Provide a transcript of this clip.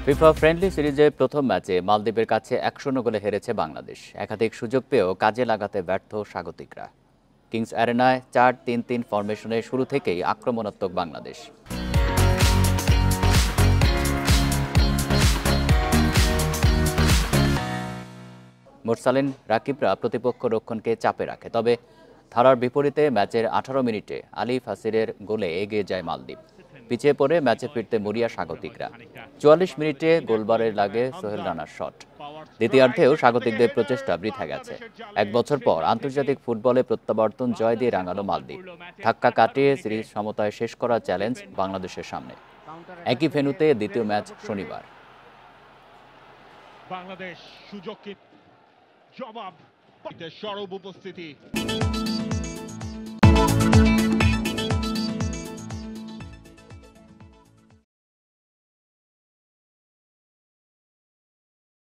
FIFA friendly সিরিজের প্রথম ম্যাচে মালদ্বীপের কাছে 1-0 গোলে হেরেছে বাংলাদেশ। একাধিক সুযোগ পেয়েও কাজে লাগাতে ব্যর্থ স্বাগতিকরা। কিংস অ্যারেনায় 4-3-3 ফরমেশনে শুরু থেকেই আক্রমণাত্মক বাংলাদেশ। মোরসালিন রাকিবরা প্রতিপক্ষ রক্ষণকে চাপে রাখে, তবে ধারার বিপরীতে ম্যাচের 18 মিনিটে আলী ফাসিরের গোলে এগিয়ে যায় মালদ্বীপ। পিছিয়ে পড়ে ম্যাচে ফিরতে মরিয়া স্বাগতিকরা। 44 মিনিটে গোলবারের লাগে সোহেল রানার শট। দ্বিতীয়ার্ধেও স্বাগতিকদের প্রচেষ্টা বৃথা গেছে। এক বছর পর আন্তর্জাতিক ফুটবলে প্রত্যাবর্তন জয় দিয়ে রাঙালো মালদ্বীপ। ধাক্কা কাটিয়ে সিরিজ সমতায় শেষ করার চ্যালেঞ্জ বাংলাদেশের সামনে। একই ভেন্যুতে দ্বিতীয় ম্যাচ শনিবার। বাংলাদেশ সুযোগ জবাব সরব উপস্থিতি।